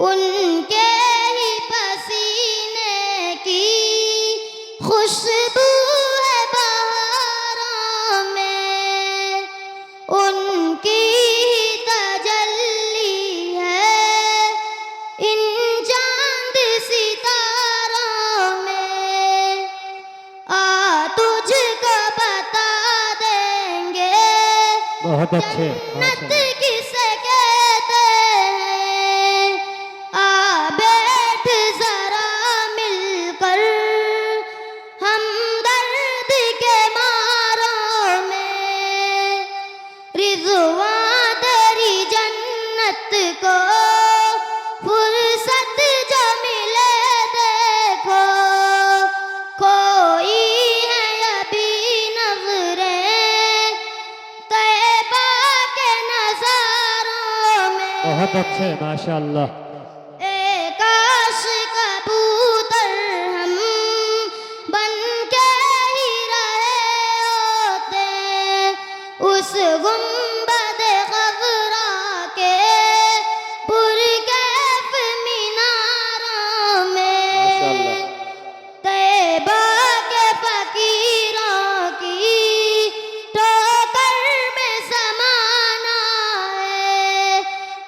उनके ही पसीने की खुशबू है बहारों में, उनकी ही तजल्ली है इन चांद सितारों में। आ तुझको बता देंगे बहुत अच्छे, जन्नत किसे कहते हैं। आ बैठ जरा मिलकर हम दर्द के मारों में, रिज़वां तेरी जन्नत को फुर्सत जो मिले देखो। कोई है अभी नज़रें तैबा के नज़ारों में। बहुत अच्छे, माशाअल्लाह। काश कबूतर हम बन के ही रहे होते उस गुंबद खज़रा के पुरकैफ मीनारों में। तैबा के फकीरों की ठोकर में समाना है,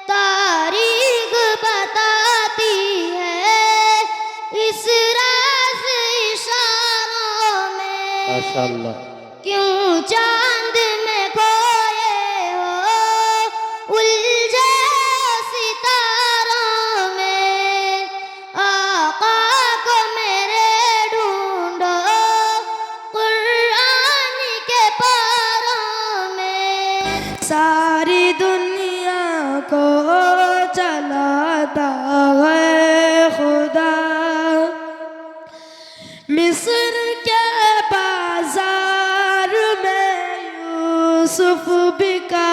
तारीख बताती है इस राज इशारों में। माशाअल्लाह। क्यों चांद में खोए हो उलझे सितारों में, आका को मेरे ढूंढो कुरान के पारों में। सारी दुनिया को चलाता है खुदा, मिस्र के बाजार में यूसुफ बिका,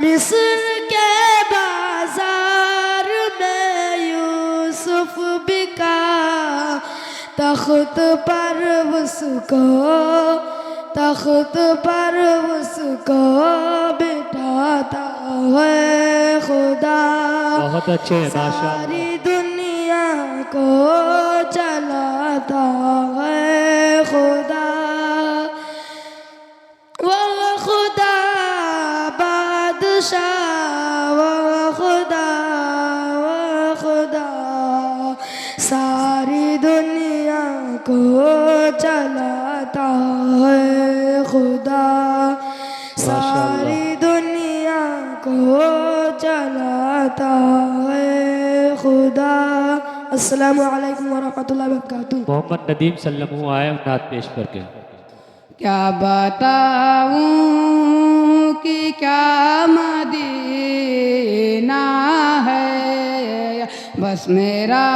मिस्र के बाजार में यूसुफ बिका। तख्त पर उसको, तख्त पर उसको बिठाता है खुदा। बहुत अच्छे, माशाअल्लाह। सारी दुनिया को चलाता है खुदा, वो खुदा बादशाह, वो खुदा, वो खुदा सारी दुनिया को चलाता है खुदा, सारी दुनिया को चलाता है खुदा। अस्सलामु अलैकुम वरहमतुल्लाहि वबरकातुहू। मोहम्मद नदीम सल्लल्लाहु आए नात पेश करके। क्या बताऊं कि क्या मदीना है, बस मेरा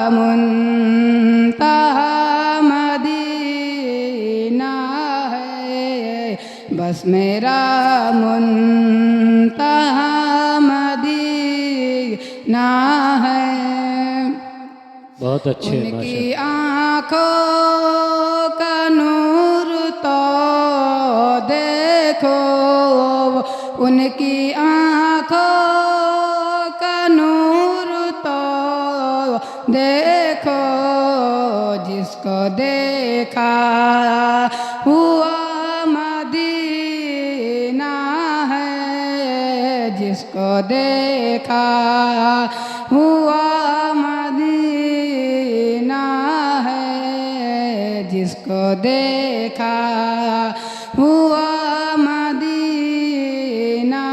मुंतहा मदीना है, बस मेरा मुंतहा मदीना है। बहुत अच्छे, उनकी माशाअल्लाह। आँखों का नूर तो देखो, उनकी आँखों का नूर तो देखो, जिसको देखा हुआ मदीना है, जिसको देखा हुआ मदीना है, जिसको देखा हुआ मदीना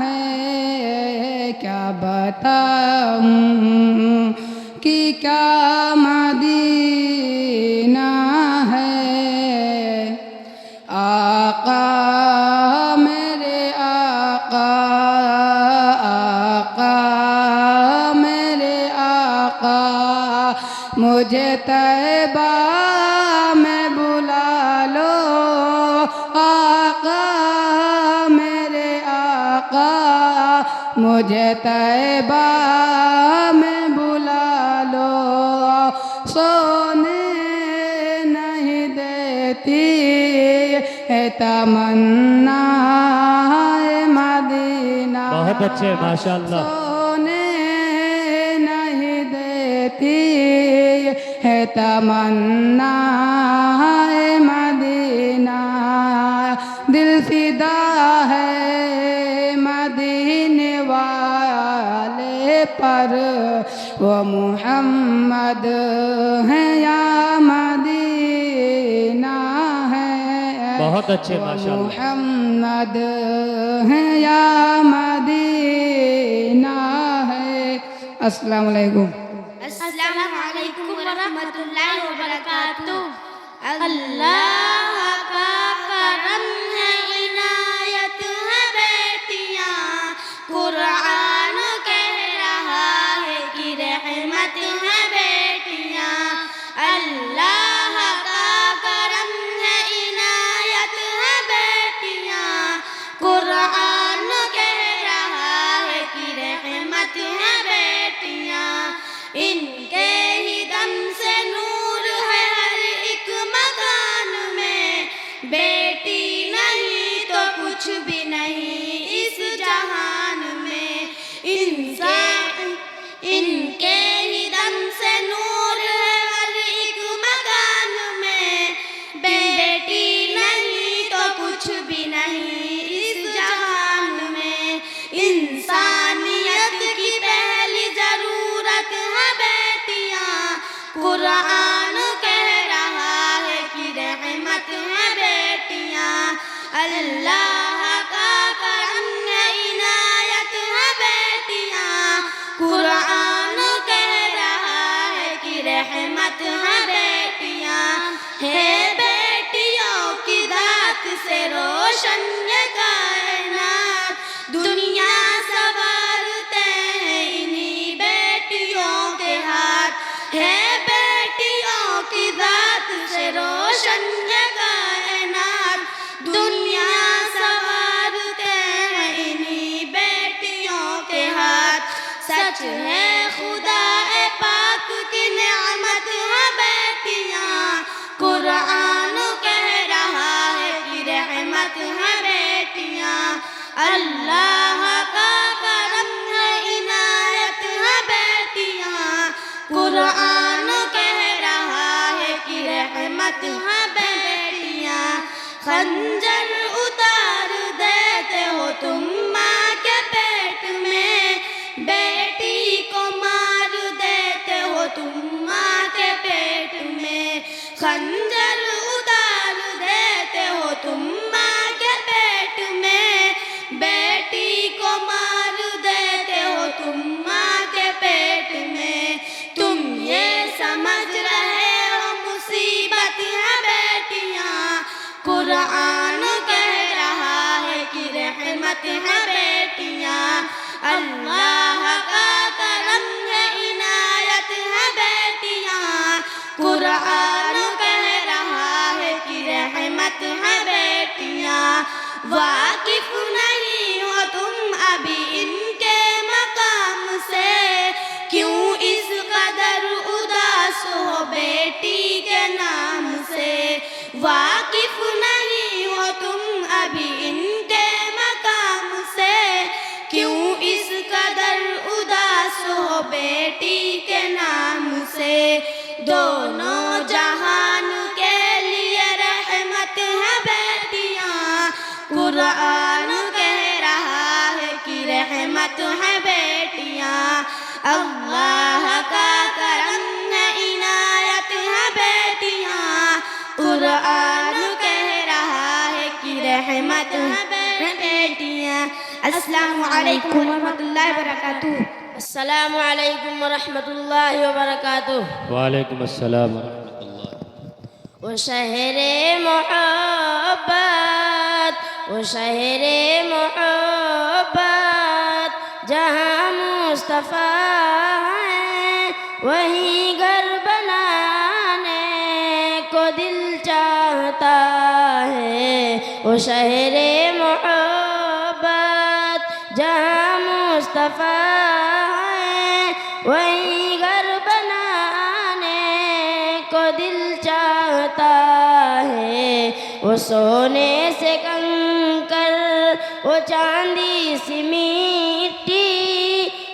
है। क्या बताऊं कि क्या मदीना है। आका मेरे आका, आका मेरे आका, मुझे तैबा में बुला लो। आका मेरे आका, मुझे तैबा में बुला लो। सोने नहीं देती है तमन्ना मदीना। बहुत अच्छे, माशाअल्लाह। सोने देती है तमन्ना मदीना। दिल फिदा है मदीने वाले पर, वो मुहम्मद है या मदीना है। बहुत अच्छे माशाल्लाह। मुहम्मद है या मदीना है। अस्सलाम वालेकुम। अस्सलामु अलैकुम वरहमतुल्लाहि वबरकातुह। अल्लाह का करम है, इनायत है बेटियां, कुरान कह रहा है कि रहमत है बेटियां। अल्लाह का करम है, इनायत है बेटियां, कुरान कह रहा है कि रहमत है बेटियां। इनके ही दम से नूर है हर एक मकान में, बेटी नहीं तो कुछ भी नहीं इस जहान में। इनके ही दम से नूर है हर एक मकान में, बेटी नहीं तो कुछ भी नहीं इस जहान में। इंसानियत की पहली जरूरत है बेटियां, कुरान कह रहा है कि रहमत है बेटियां। अल्लाह का करम है, इनायत है बेटियां, कुरान कह रहा है कि रहमत है बेटियां। है बेटियों की दात से रोशन ये कायनात, दुनिया संवारते हैं इन्हीं बेटियों के हाथ। है बेटियों की दात से रोशन ये कायनात, दुनिया संवारते हैं इन्हीं बेटियों के हाथ। सच है खुदा पाक की नेमत है बेटियां, कुरान कह रहा है कि रहमत है बेटियां। अल्लाह का करम है, इनायत है बेटियां, कुरान कह रहा है कि रहमत है बेटियां। खंजर उतार देते हो तुम माँ के पेट में, बेटी को मार देते हो तुम माँ के पेट में। खंजर उतार देते हो तुम माँ के पेट में, बेटी को मार देते हो तुम माँ के पेट में। तुम ये समझ रहे हो मुसीबत है बेटियां, कुरान कह रहा है कि रहमत है बेटियां। अल्लाह का करम है, इनायत है बेटियां, कुरान कह रहा है कि रहमत है बेटियां। वाकिफ नहीं हो तुम अभी इनके मकाम से, क्यों इस कदर उदास हो बेटी के नाम से। वाकिफ नहीं हो तुम अभी इनके मकाम से, क्यों इस कदर उदास हो बेटी के नाम से। दोनों जहान के लिए रहमत है बेटियां, कुरान कह रहा है कि रहमत है बेटियां। अल्लाह का करम है, इनायत है बेटियां, कुरान कह रहा है कि रहमत है बेटियां। अस्सलामु अलैकुम वरहमतुल्लाहि वबरकातुह। अस्सलामु अलैकुम वरहमतुल्लाहि वबरकातुह। वालेकुम अस्सलाम वरहमतुल्लाह। वो शहरे मोहब्बत, वो शहरे मोहब्बत, जहाँ मुस्तफ़ा है वहीं घर बनाने को दिल चाहता है। वो शहरे मोहब्बत, जहाँ मुस्तफ़ा है वहीं घर बनाने को दिल चाहता है। वो सोने से कंकर, वो चांदी सी मिट्टी,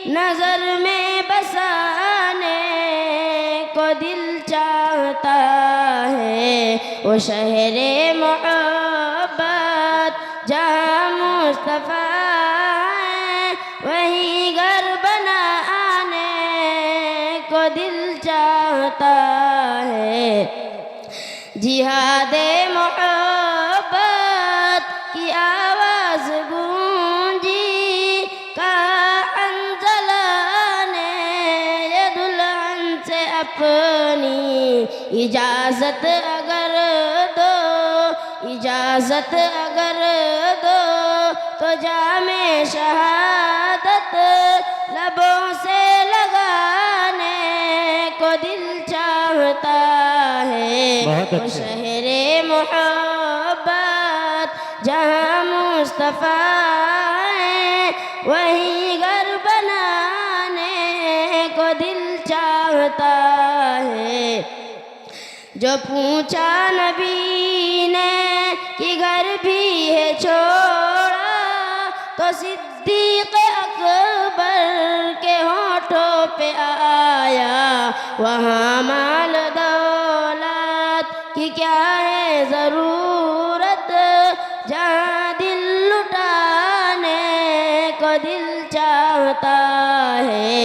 नजर में बसाने वो शहरे मोहब्बत जहाँ मुस्तफ़ा है, वहीं घर बनाने को दिल चाहता है। जिहादे मोहब्बत की आवाज़ गूंजी, कहा अंजला ने ये दुल्हन से अपनी इजाज़त अगर दो, इजाज़त अगर दो तो जामे शहादत लबों से लगाने को दिल चाहता है। बहुत वो अच्छे। शहरे मोहब्बत जहाँ मुस्तफ़ा है, वहीं घर बनाने को दिल चाहता है। जो पूछा नबी ने कि घर भी है छोड़ा, तो सिद्दीक़ अकबर के होठों पे आया, वहाँ माल दौलत की क्या है ज़रूरत, जहाँ दिल लुटाने को दिल चाहता है।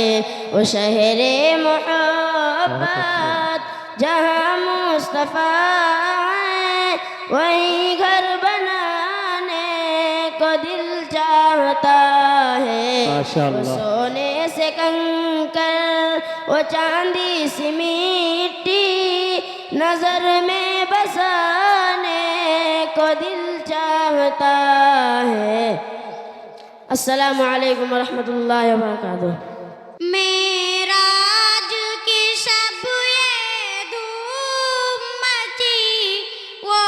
वो शहरे मोहब्बत जहाँ मुस्तफ़ा है, वहीं घर बनाने को दिल चाहता है। वो माशाअल्लाह। सोने से कंकर, वो चांदी सी मिट्टी नजर में बसाने को दिल चाहता है। अस्सलामु अलैकुम वरहमतुल्लाहि वबरकातुहू। मेराज की शब ये धूम मची, वो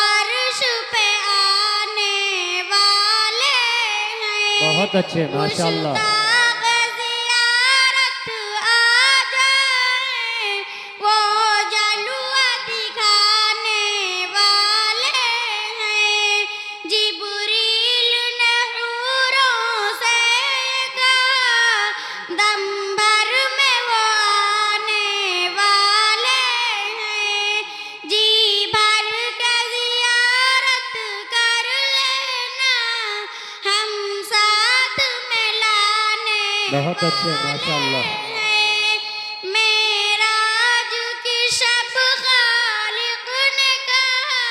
अर्श पे आने वाले हैं। बहुत अच्छे माशाअल्लाह। मुश्ताक़ ज़ियारत आ जाए, वो जलवा दिखाने वाले हैं। जिब्रील ने हूरों से कहा, दम भर में वो आने वाले हैं। जी भर के ज़ियारत कर लेना, हम साथ में लाने बहुत अच्छे माशाअल्लाह। मेराज की शब खालिक ने कहा,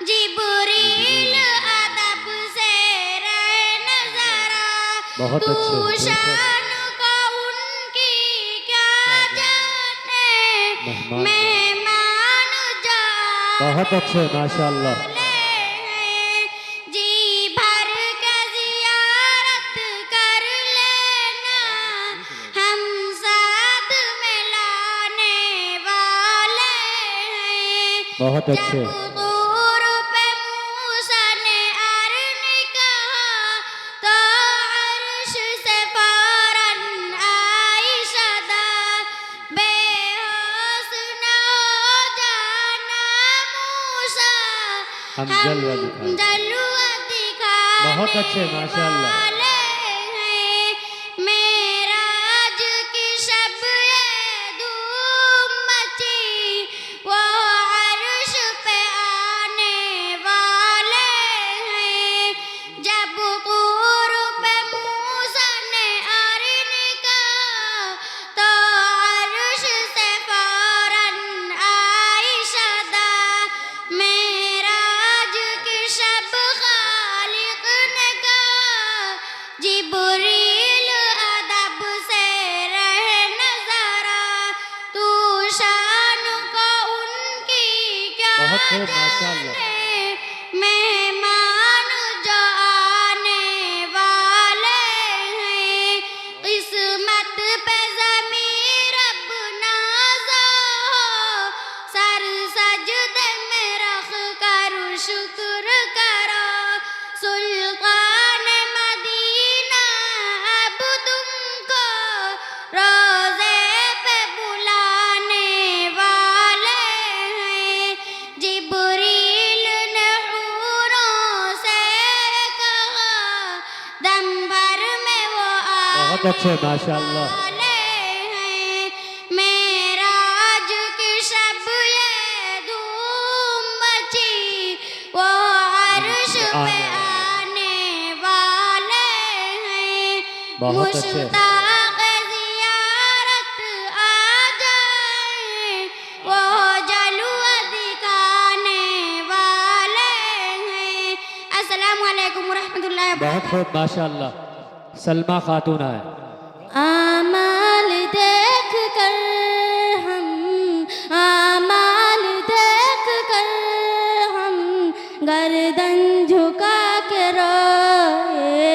जिब्रील अदब से रहना ज़रा, बहुत तू अच्छे, बेशक। शान को उनकी क्या जाने, मेहमान। मेहमान जो बहुत अच्छे माशाअल्लाह। जी भर के ज़ियारत कर लेना, हम साथ में लाने वाले हैं। बहुत अच्छे। जब तूर पे मूसा ने अर्न कहा, तो अर्श से फौरन आई सदा, बेहोश न हो जाना मूसा, हम जलवा दिखाएं। जलवा दिखाने बहुत अच्छे माशाअल्लाह। वाले हैं। मेराज की शब ये धूम मची, वो अर्श पे आने वाले हैं। जब तूर पे मूसा ने अर्न कहा, तो अर्श से फौरन आई सदा, मेराज की शब खालिक ने कहा, जिब्रील अदब से रहना ज़रा, तू शान को उनकी क्या बहुत खूब माशाअल्लाह। जाने, मेहमान जो आने वाले हैं। किस्मत पे ज़मीर रब नाज़ा हो, सर सजदे में रख कर शुक्र करो। सुल्तान मदीना अब तुमको रोज़े पे बुलाने वाले हैं। जिब्रील ने हूरों से कहा, दम भर में वो बहुत अच्छे माशाअल्लाह। वाले हैं। मेराज की शब ये धूम पे आने वाले हैं। बहुत अच्छे। मुश्ताक ज़ियारत आ जाए, वो जलवा दिखाने वाले हैं। अस्सलामु अलैकुम वरहमतुल्लाहि बहुत खूब माशाल्लाह। सलमा खातून है। आमाल देख कर हम, आमाल देख कर हम गर्दन झुका के रोए।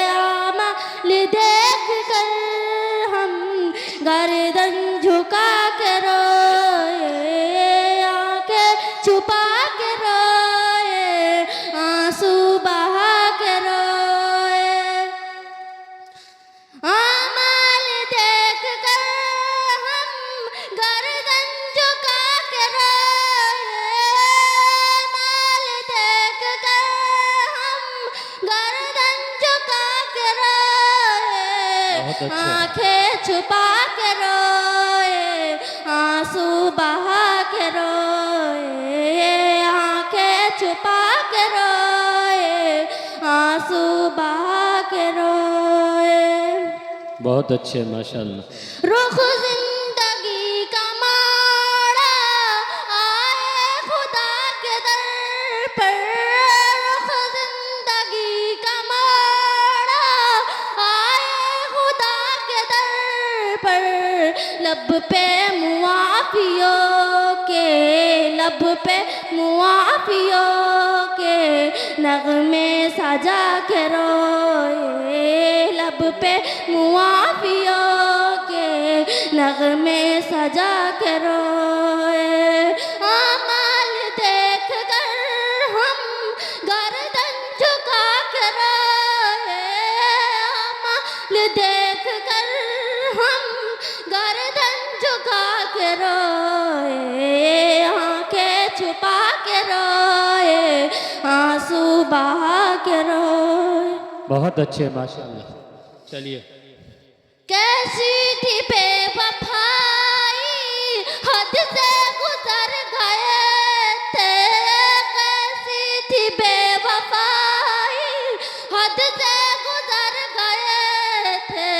आमाल देख कर हम गर्दन झुका के रोए। आंखें छुपा के रोए, आंसू बहा के रोए। आमाल देख कर हम गर्दन झुका के रोए। आमाल देख कर हम गर्दन झुका के रोए। बहुत अच्छे। आंखें छुपा के रोए, आंसू बहा के रोए। आंखें छुपा के रोए, आंसू बहा के रोए। बहुत अच्छे माशाल्लाह। रुख जिंदगी का माड़ा आए खुदा के दर पर। रुख जिंदगी का माड़ा आए खुदा के दर पर। लब पे मुआफियों के, लब पे मुआफियों के नगमे सजा के रोए। लब पे मुआफियों के नगमे सजा के रोए। आमाल देख कर हम गर्दन झुका के रोए। आमाल देख कर हम गर्दन झुका के रोए। आंखें छुपा के रोए, आंसू बहा के रोए। बहुत अच्छे माशाल्लाह। चलिए। कैसी थी बेवफाई, हद से गुजर गए थे। कैसी थी बेवफाई, हद से गुजर गए थे।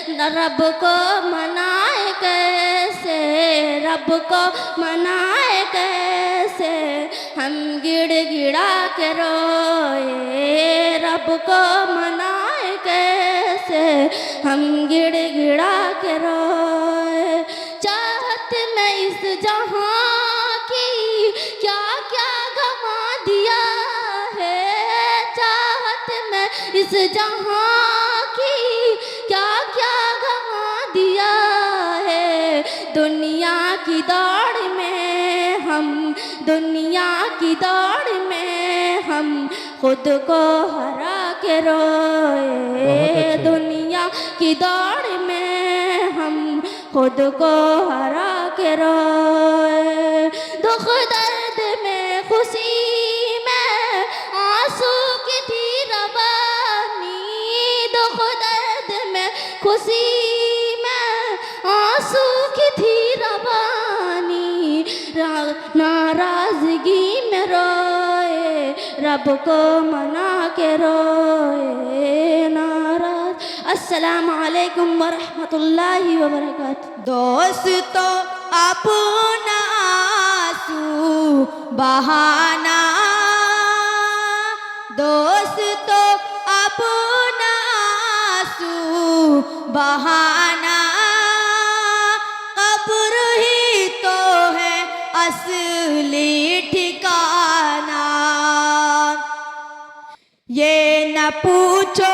न रब को मनाए कैसे, रब को मनाए कैसे हम गिड़गिड़ा के रोए। रब को मनाए कैसे हम गिड़गिड़ा के रोए। चाहत में इस जहां की क्या क्या गमा दिया है। चाहत में इस जहां की क्या क्या गमा दिया है। दुनिया की दौड़ में हम, दुनिया की दौड़ में हम खुद को हरा के रोए। दुनिया की दौड़ में हम खुद को हरा के रोए। दुख दर्द में खुशी में आंसू की थी रवानी। दुख दर्द में खुशी में आंसू की थी रवानी। नाराजगी में रोए, रब को मना के रोए। नाराज। अस्सलामु अलैकुम वरहमतुल्लाहि वबरकातुहू। दोस्तों अपना आंसू बहाना, दोस्तों अपना आंसू बहाना। कब्र ही तो है असली ठिकाना। ये न पूछो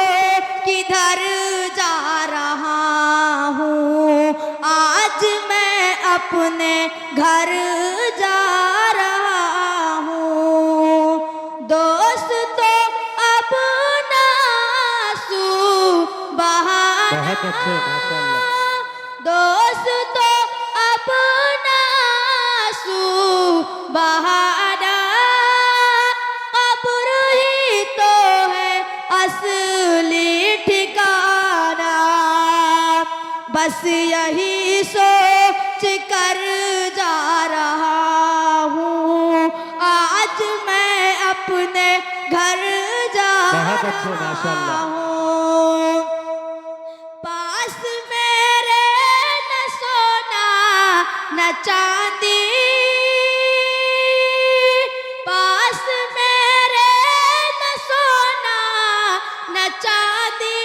किधर जा रहा हूँ, आज मैं अपने घर जा रहा हूँ। दोस्तों अपना आंसू बहाना, बहुत अच्छे माशाल्लाह। दोस्तों अपना आंसू बहाना। कब्र ही तो है असली ठिकाना। बस यही सोच कर जा रहा हूँ, आज मैं अपने घर बहुत अच्छे माशाल्लाह। हूँ। पास मेरे न सोना न चांदी, पास मेरे न सोना न चांदी,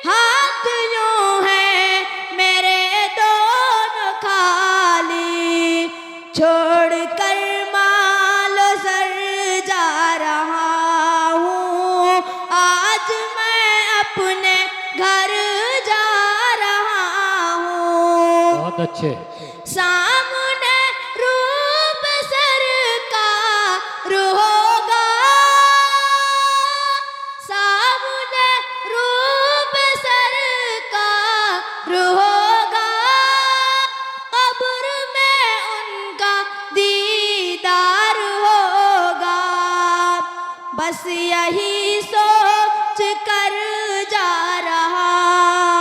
हाथ यूं है मेरे दोनों खाली, छोड़ कर मालो सर जा रहा हूँ, आज मैं अपने घर जा रहा हूँ। बहुत अच्छे। सामने रूप सर का होगा, सामने रूप सर का होगा, कब्र में उनका दीदार होगा। बस यही सोच कर जा रहा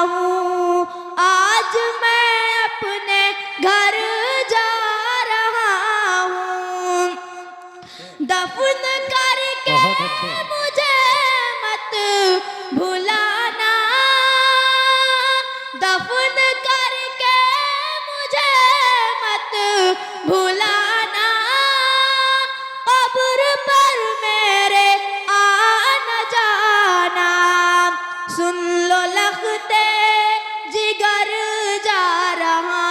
हूँ, आज मैं अपने घर जा रहा हूँ। दफन करके बहुत अच्छे। मुझे मत भुलाना, दफन करके मुझे मत भुलाना, कब्र पर मेरे आना जाना। सुन लो लखते जिगर जा रहा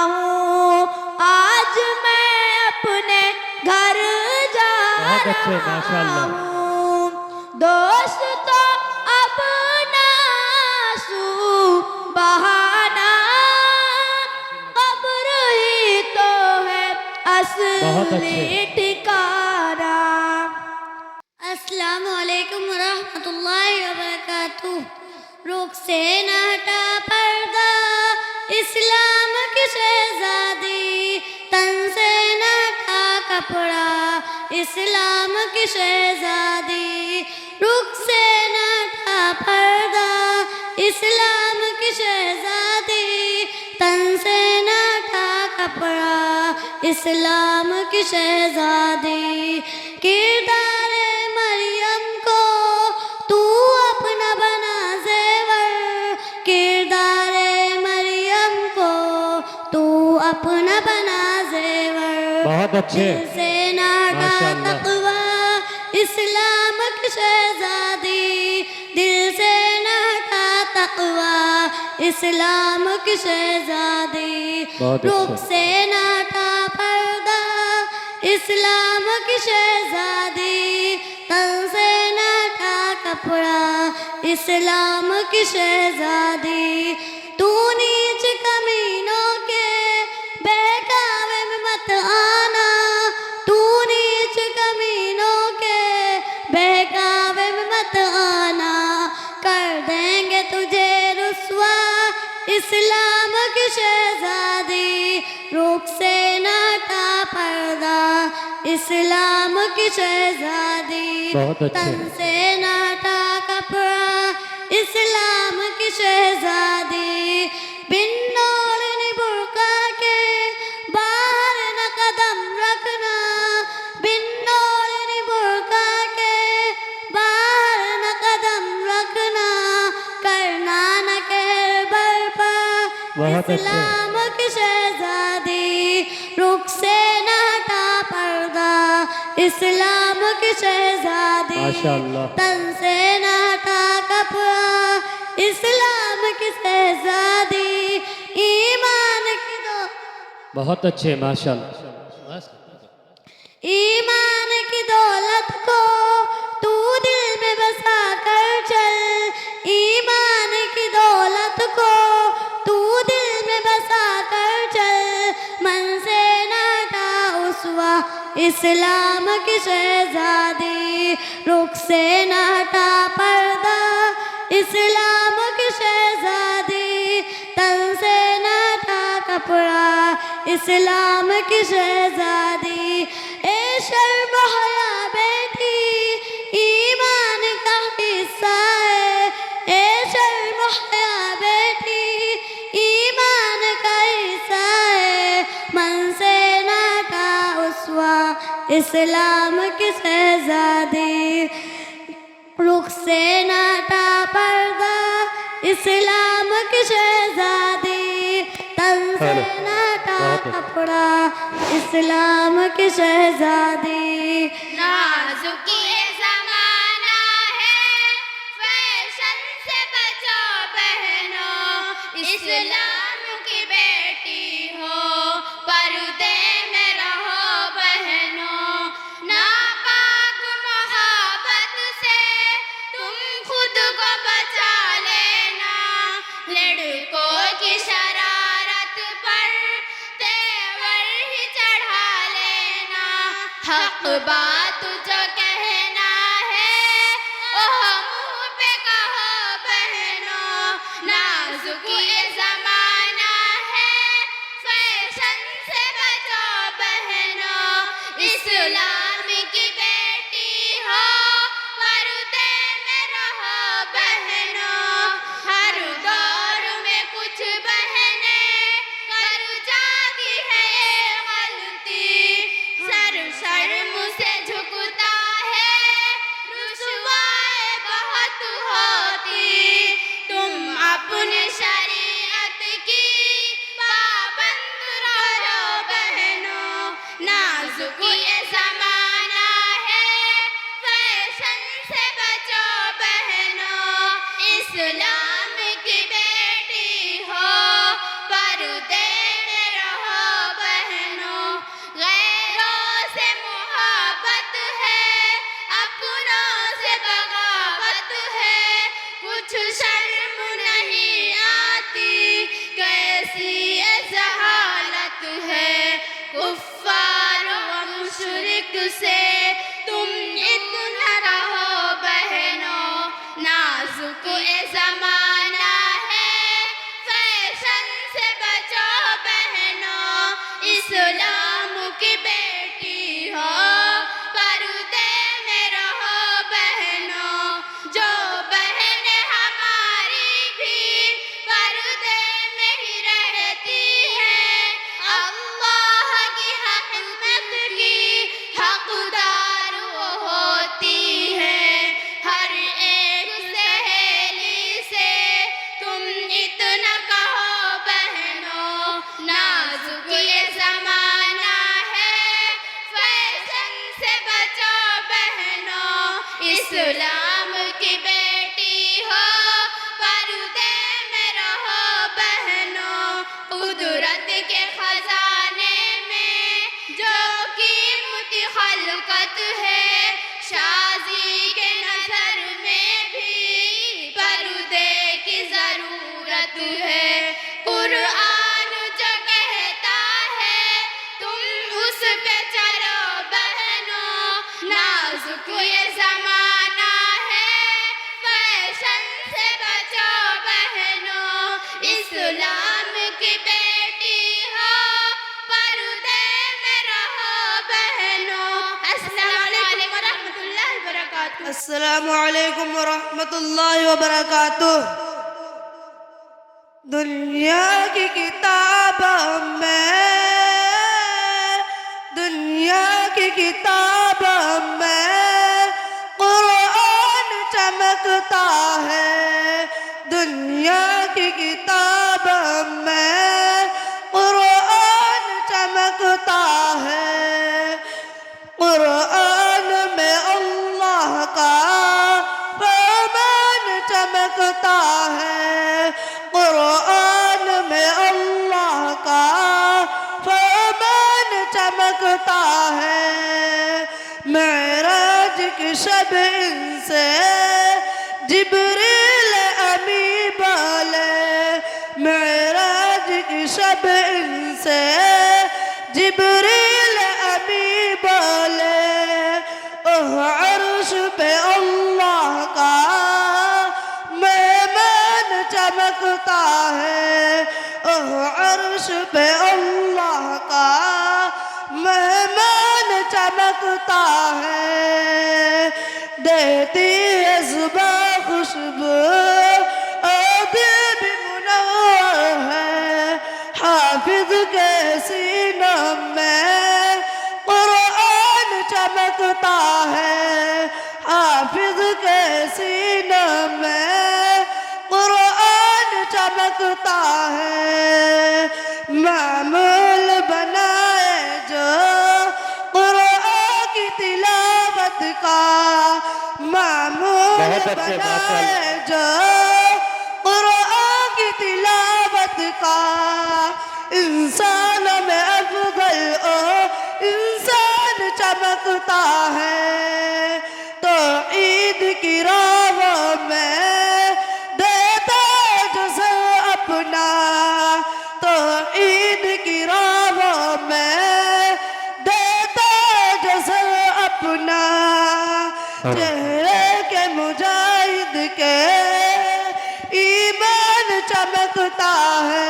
हूँ, आज मैं अपने घर जा बहुत अच्छे रहा माशाल्लाह। हूँ। दोस्तों अब ना आंसू बहाना, कब्र ही तो है बहुत असली अच्छे। ठिकाना। अस्सलाम वालेकुम रहमतुल्लाहि व बरकातुहू। रुख से न हटा पर्दा, इस्लाम की शहजादी, तन से न हटा कपड़ा, इस्लाम की शहजादी। रुख से न हटा पर्दा, इस्लाम की शहजादी, तन से न हटा कपड़ा, इस्लाम की शहजादी। किरदार मरियम को तू अपना बना ज़ेवर, किरदार मरियम को तू अपना बना ज़ेवर। बहुत अच्छे दिल से नाटा माशाल्लाह। तक़वा, इस्लाम की शहजादी, दिल से नाटा तक़वा, इस्लाम की शहजादी। बहुत रुख अच्छा। से नाटा पर्दा, इस्लाम की शहजादी, तन से नाटा कपड़ा, इस्लाम की शहजादी। तू नीच कमीनों के बहकावे में मत आना, तू नीच कमीनों के बहकावे में मत आना, कर देंगे तुझे रुस्वा, इस्लाम की शहजादी। रुख से नाटा पर्दा, इस्लाम की शहजादी, बहुत अच्छे। तन से नाटा कपड़ा, इस्लाम की शहजादी। बिन ओढ़नी बुर्का के बाहर न कदम रखना, बिन ओढ़नी बुर्का के बाहर न कदम रखना, करना न कहर बर्पा, बहुत अच्छे। इस्लाम की शहजादी। रुख से न हटा पर्दा, इस्लाम की शहजादी, माशाल्लाह। तन से न हटा कपड़ा, इस्लाम की शहजादी। ईमान की दो, बहुत अच्छे माशाल्लाह। ईमान की दौलत को तू दिल में बसा कर चल, ईमान की दौलत को तू दिल में बसा कर चल, मन से नाटा उसवा, इस्लाम की शहजादी। रुख से नाटा पर्दा, इस्लाम की शहजादी, तन से नाटा कपड़ा, इस्लाम की शहजादी। ए शर्म हया बेटी, ईमान का हिस्सा है, ए शर्म हया बेटी, ईमान का हिस्सा है, मन से नाटा उसवा, इस्लाम की शहजादी। रुख से नाटा पर्दा इस्लाम की शहजादी, तन से हेलो। नाटा बहुत है। कपड़ा इस्लाम की शहजादी। नाजुक ये ज़माना है, फैशन से बचो बहनों, इस्लाम की बेटी हो, पर्दे में रहो बहनों। नापाक मोहब्बत से तुम खुद को बचा लेना, लड़कों की शरारत पर तेवर ही चढ़ा लेना। हक बात जो कहना है ओह मुँह पे कहो बहनों, नाजुक ये ज़माना है, फैशन से बचो बहनों, इस्लाम की बेटी हो, पर्दे में रहो बहनों। हर दौर में कुछ बहनें कर जाती है ये गलती, सर शर्म से झुकता है, रुसवाए बहुत होती। तुम अपने शरीयत की पाबंद रहो बहनों, नाजुक ये ज़माना है, फैशन से बचो बहनों, इस्लाम की बेटी हो, पर्दे में रहो बहनों। गैरों से मोहब्बत है, अपनों से बगावत है, कुछ शर्म नहीं आती, कैसी ये जहालत है। कुफ्फार व मुशरिक से तुम इतना रहो बहनों, नाजुक ये ज़माना है, फैशन से बचो बहनों, इस्लाम की बेटी हो, पर्दे में रहो बहनों। जो बहनें हमारी भी पर्दे में ही रहती हैं, अल्लाह की रहमत की हकदार वो होती है। हर एक सहेली से तुम इतना कहो बहनों, नाजुक ये ज़माना है, फैशन से बचो बहनों, इस्लाम की बेटी हो, पर्दे में रहो बहनों। कुदरत के खजाने में जो कीमती खलकत है, शाजी के नजर में भी पर्दे की जरूरत है। कुरान जो कहता है तुम उस पे चलो बहनों, नाजुक ये ज़माना है, फैशन से बचो बहनों, इस्लाम की बेटी हो, पर्दे में रहो बहनों। अस्सलामु अलैकुम व रहमतुल्लाहि व बरकातुहू। अस्सलामु अलैकुम वरहमतुल्लाहि वबरकातुह। दुनिया की किताब में, दुनिया की किताब में कुरान चमकता है। दुनिया की किताब में कुरान चमकता है। कुरान में अल्लाह का फरमान चमकता है। कुरान में अल्लाह का फरमान चमकता है। मेराज की शब इनसे जिब्रील अमी बोले, मेराज की शब इनसे जिब्रील अमी बोले। ओह अर्श पे अल्लाह का मेहमान चमकता है। ओह अर्श पे अल्लाह का मेहमान चमकता है। देती है सुबह खुशबू और दिल भी मुनव्वर है। हाफिज के सीनों में कुरान चमकता है। हाफिज के चमकता है मामूल बनाए जो कुरान की तिलावत का मामूल बहुत अच्छे, माशाअल्लाह। बनाए जो कुरान की तिलावत का इंसान में अफजल ओ इंसान चमकता है तो ईद की राहों में देता जो सर अपना तो ईद की राहों में देता जो सर अपना चेहरे के मुजाहिद के ईमान चमकता है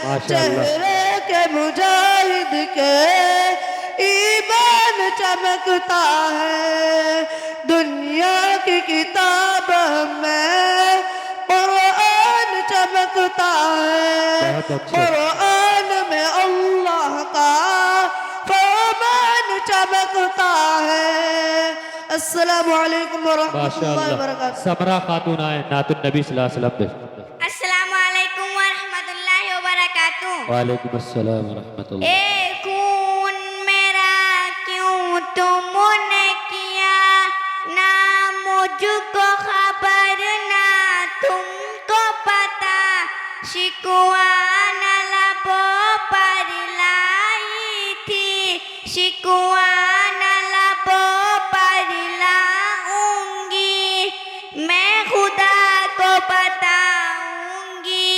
माशाअल्लाह। चेहरे के मुजाहिद के ईमान चमकता है दुनिया की किताब में कुरान चमकता है बहुत अच्छे। कुरान में अल्लाह का फरमान चमकता है। अस्सलामु अलैकुम वरहमतुल्लाहि वबरकातुहू। समरा खातून आए नातुन नबी सल्लल्लाहु अलैहि वसल्लम। अस्सलामु अलैकुम व रहमतुल्लाहि व बरकातुहू। वालेकुम अस्सलाम व रहमतुल्लाह। ए खून मेरा क्यों तुमने किया ना मुझको खबर ना तुमको पता शिकवा न लबों पर लाई थी शिकवा न लबों पर लाऊंगी मैं खुदा को बताऊंगी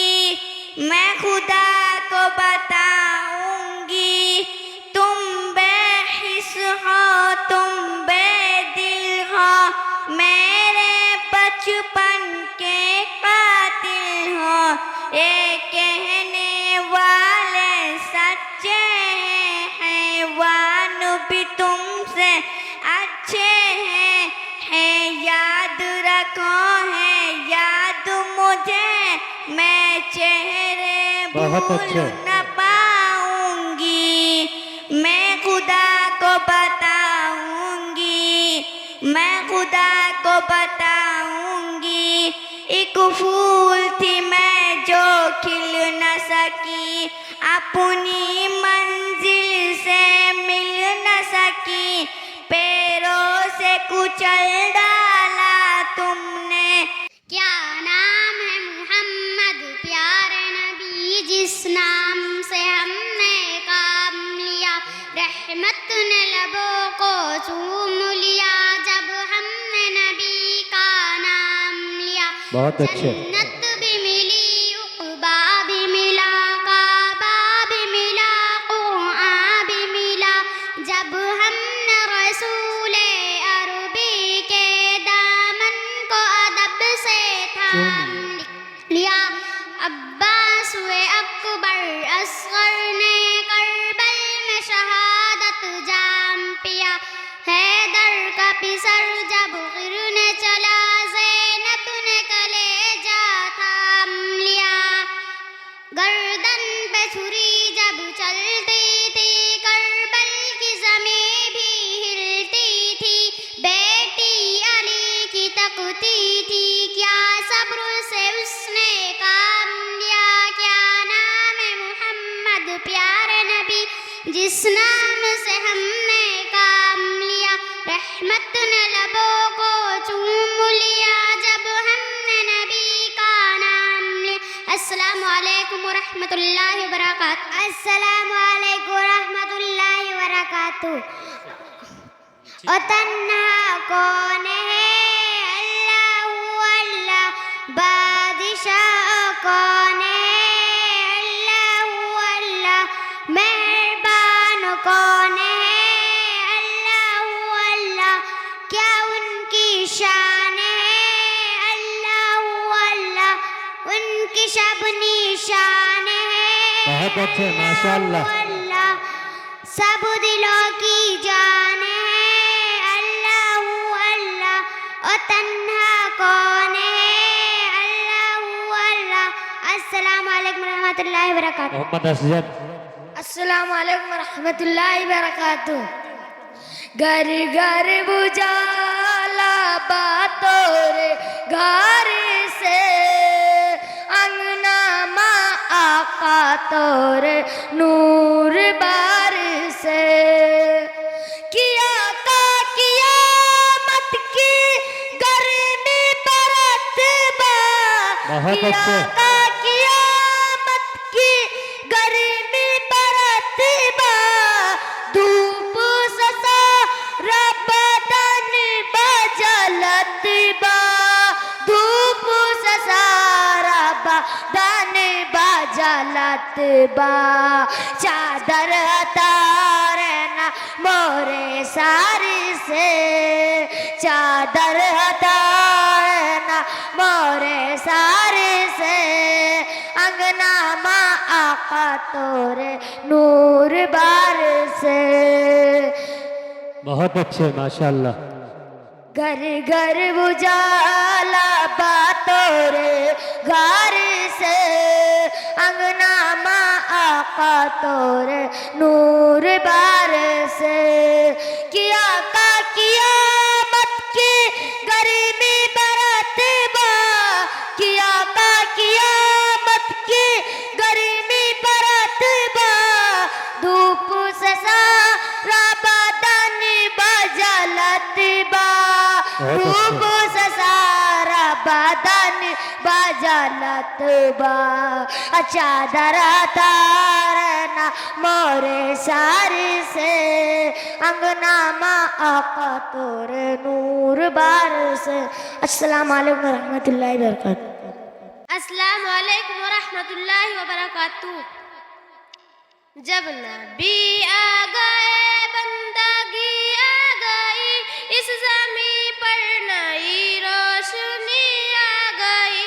मैं खुदा को बताऊंगी तुम बेहिस हो तुम बेदिल हो मेरे बचपन के कातिल हो ये कहने वाले सच्चे हैं हैवान भी तुमसे अच्छे हैं याद रखो है याद मुझे मैं चेहरे बहुत भूल अच्छे। न पाऊंगी मैं खुदा को बताऊंगी मैं खुदा को बताऊंगी एक फूल थी मैं जो खिल न सकी अपनी मंजिल से मिल न सकी पैरों से कुचल डाला तुमने क्या नाम है मोहम्मद प्यारे नबी जिस नाम से हमने काम लिया रहमत ने लबों को चूम लिया जब हमने नबी का नाम लिया बहुत अच्छे। जन्नत भी मिली उक़बा भी मिला काबा भी मिला क़ुरआन भी मिला जब हमने रसूले अरबी के दामन को अदब से थाम लिया अब्बास हुए अकबर असगर ने करबल में शहादत जाम पिया हैदर का पिसर जब गिरने चला ज़ैनब ने कलेजा थाम लिया गर्दन पे छुरी जब चलती थी करबल की ज़मीं भी हिलती थी बेटी अली की तकती थी क्या सब्र से उसने काम लिया क्या नाम है मोहम्मद प्यारे नबी जिस नाम से हमने काम लिया रहमत ने लबों को चूम लिया जब हमने नबी का नाम लिया अस्सलामु अलैकुम व रहमतुल्लाहि व बरकातुहू अस्सलामु अलैकुम व रहमतुल्लाहि व बरकातुहू ओ तन्हा कौन है अल्लाह अल्लाह बादशाह कौन है अल्लाह अल्लाह मेहरबान कौन है अल्लाह अल्लाह क्या उनकी शान है अल्लाह अल्लाह उनकी शब निशान है बहुत अच्छे, माशाअल्लाह। अल्लाह सब दिलों की जान है अल्लाह अल्लाह ओ तन्हा कौन है अल्लाह अल्लाह अस्सलामु अलैकुम रहमतुल्लाहि व बरकातुहू मोहम्मद असजद। अस्सलामु अलैकुम रहमतुल्लाहि व बरकातुहू घर घर बुझाला बातों रे घर से अंगना आका तोरे नूर बार से किया का कियामत की गर्मी बरत बा बहुत किया अच्छे। का कियामत की गर्मी बरत बा धूप ससा रबदन बजलत बा धूप ससा रबदन बजलत बा चादर तारना मोरे सारी से चादर तारना मोरे सारे से अंगना माँ आका तोरे नूर बार से बहुत अच्छे माशाल्लाह। घर घर बुझाला बातों रे घर से अंगना माँ आका तोरे नूर बार से किया का कियामत की गर्मी बरत बा किया का कियामत की गर्मी बरत बा धूप ससा रबदन बजलत बा धूप ससारा बदन बजलत बा चादर तारना मोरे सारे से अंगना माँ आका तोरे नूर बार से। अस्सलाम वालेकुम रहमतुल्लाहि व बरकातहू। अस्सलाम वालेकुम व रहमतुल्लाहि व बरकातहू। जब नबी आ गए बंदगी आ गई इस ज़मीं पर नई रोशनी आ गई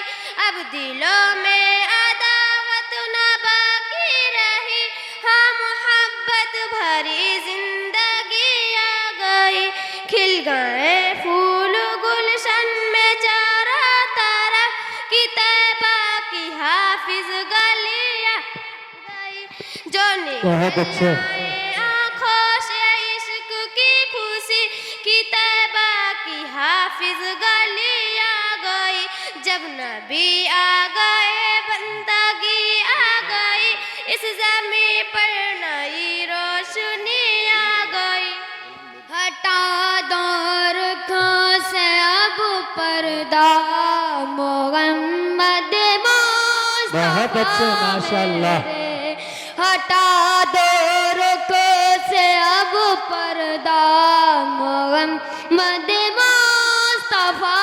अब दिलों में अदावत न बाकी रही हाँ मोहब्बत भरी जिंदगी आ गई खिल गए फूल गुलशन में चारों तरफ किताबा की हाफिज गलियां जो बहुत अच्छे। आँखों से इश्क की खुशी किताबा की हाफिज गली आ गई जब नबी आ गए बंदगी आ गई इस ज़मीं पर नई रोशनी आ गई हटा दो रुखों से अब पर्दा मोहम्मद बहुत अच्छे माशाल्लाह। हटा दो रुखों से अब पर्दा मोहम्मद मुस्तफा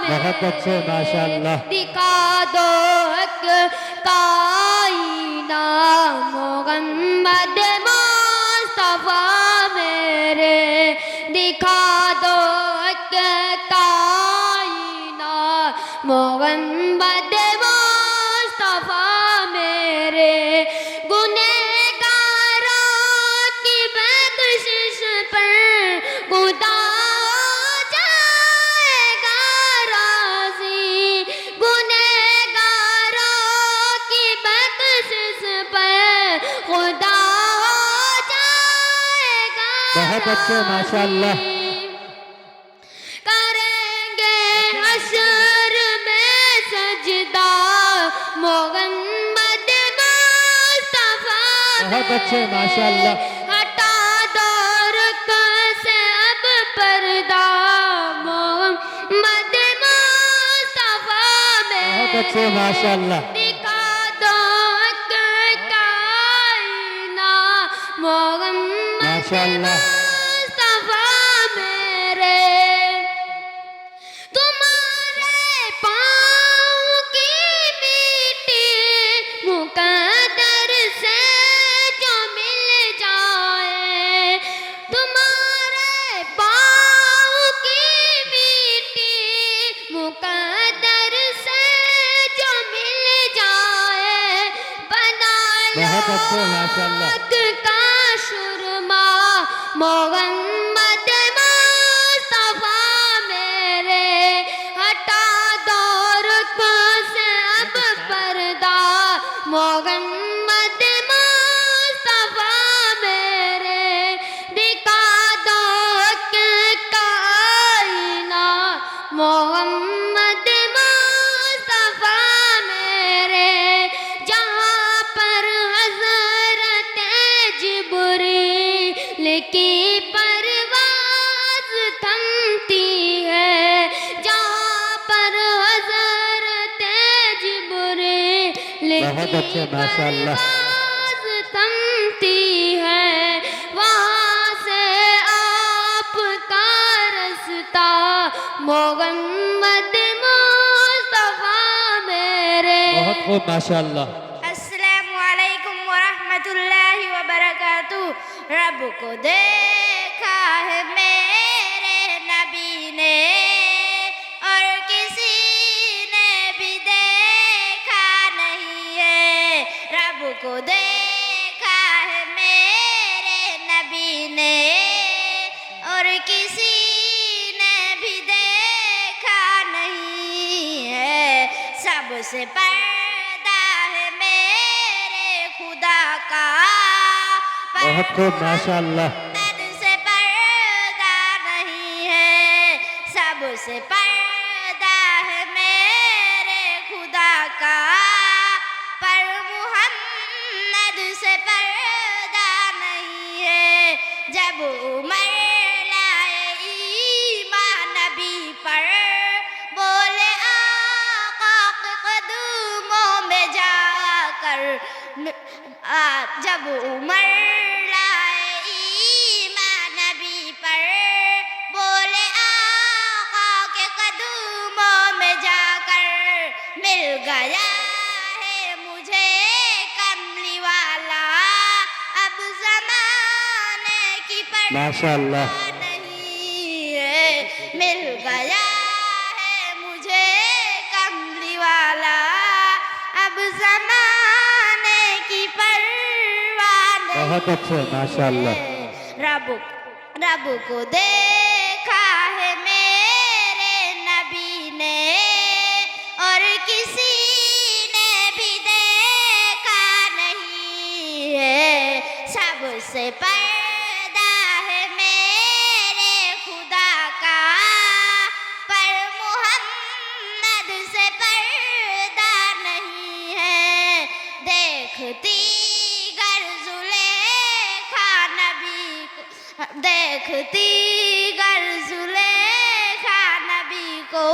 बहुत अच्छे माशाल्लाह। दिखा दो हक का आईना मोहम्मद मुस्तफा मेरे दिखा दो हक का आईना मोहम्मद मुस्तफा मेरे बहुत अच्छे माशाल्लाह। करेंगे हशर में सजदा मोहम्मद मुस्तफा बहुत अच्छे माशाल्लाह। हटा दो रुखों से अब पर्दा मोहम्मद मुस्तफा बहुत अच्छे माशाल्लाह। दिखा दो हक का आईना मोहम्मद माशाल्लाह। मुस्तफा मेरे तुम्हारे पाँव की मिट्टी मुकद्दर से जो मिल जाए तुम्हारे पाँव की मिट्टी मुकद्दर से जो मिल जाए बना बहुत अच्छे माशाल्लाह। का शुरमा मोहम्मद मुस्तफा मेरे हटा दो रुखों से अब पर्दा मोहम्मद मुस्तफा मेरे दिखा दो हक का आईना मोहम्मद मुस्तफा मेरे जहाँ पर बहुत अच्छे माशाल्लाह परवाज़ थमती है वहाँ से आपका रास्ता मोहम्मद मुस्तफा मेरे। बहुत खूब माशाल्लाह अस्सलामु अलैकुम व रहमतुल्लाहि व बरकातुहू। रब को देखा है मेरे नबी ने और किसी ने भी देखा नहीं है। रब को देखा है मेरे नबी ने और किसी ने भी देखा नहीं है। सबसे पर्दा है मेरे खुदा का बहुत खूब माशाल्लाह मुहम्मद से पर्दा नहीं है। सबसे पर्दा है मेरे खुदा का पर मुहम्मद से पर्दा नहीं है। जब उमर लाए ईमान नबी पर बोले आका के कदमों में जाकर जब उमर लाए ईमान नबी पर बोले आका के कदमों में जाकर मिल गया है मुझे कमली वाला। अब ज़माने की माशाल्लाह परवाह नहीं है। मिल गया है मुझे कमली वाला। अब ज़माने की परवाह नहीं बहुत अच्छे माशाल्लाह रब को देखा है मेरे नबी ने और किसी ने भी देखा नहीं है। सबसे पर्दा है मेरे खुदा का पर मुहम्मद से पर्दा नहीं है। देखती गर जुलेखा नबी को देखती गर जुलेखा नबी को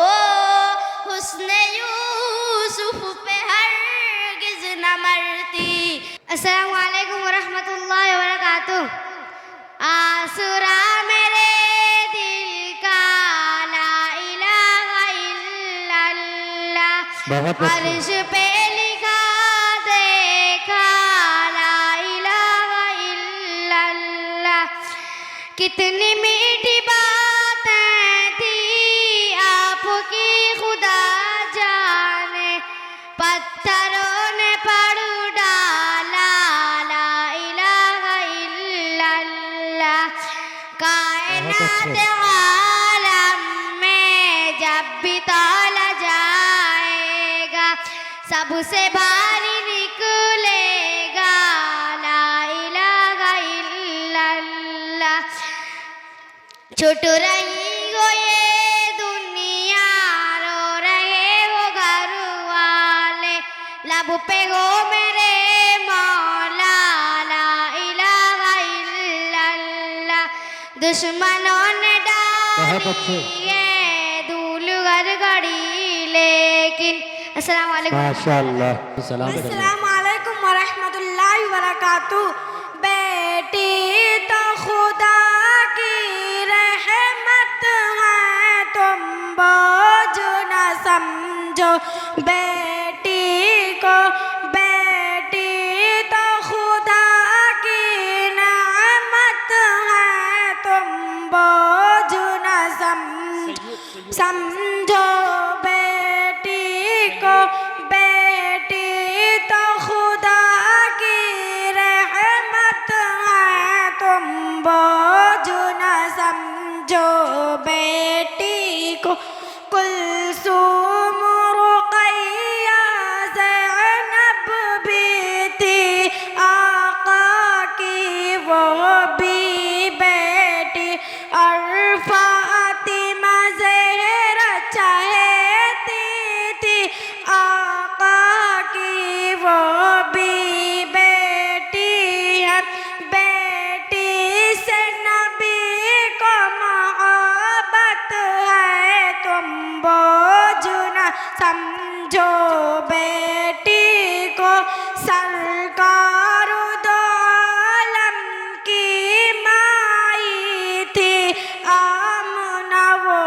हुस्ने यूसुफ पे हरगिज़ न मरती। अस्सलामु अलैकुम व रहमतुल्लाहि व बरकातुहू। आसुरा मेरे दिल का ला इलाहा इल्लल्लाह। बहुत अच्छे अर्श पे लिखा देखा ला इलाहा इल्लल्लाह। कितनी मीठी बातें थी आपकी खुदा जाने पत्थरों ने पढ़ डाला ला इलाहा इल्लल्लाह। कायनात आलम में जब भी तौला जाएगा सबसे भारी निकलेगा ला इलाहा इल्लल्लाह। छूट रही हो ये दुनिया रो रहे हो घर वाले लब पे हो मेरे मौला ला इलाहा इल्लल्लाह। दुश्मनों ने बहुत डाली अच्छे ये धूल हर घड़ी लेकिन अस्सलाम वालेकुम। माशाल्लाह सलाम अस्सलाम वालेकुम व रहमतुल्लाहि व बरकातुहू। बेटी तो खुदा की रहमत है तुम बोझ न समझो बेटी को। बेटी तो खुदा की नेमत है तुम बोझ न समझो बेटी को। बेटी तो खुदा की रहमत है तुम बोझ न समझो बेटी को। कुलसूम रुक़ैया सरकार दो आलम की माई थी आमना, वो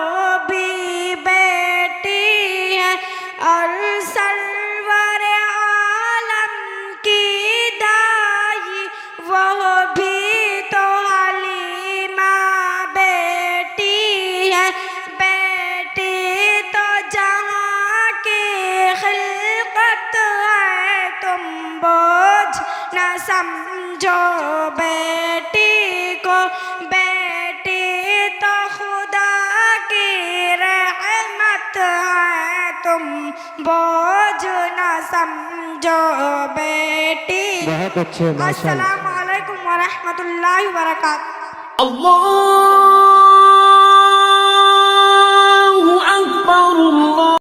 भी बेटी है और सरवर आलम की दाई वह भी तो हलीमा बेटी है। बेटी तो जहाँ की खिलकत है तुम बोझ न समझो बेटी को। बेटी तो खुदा की रहमत है तुम बोझ न समझो बेटी। बहुत अच्छे माशाल्लाह। अस्सलामु अलैकुम व रहमतुल्लाहि व बरकातहू। Allah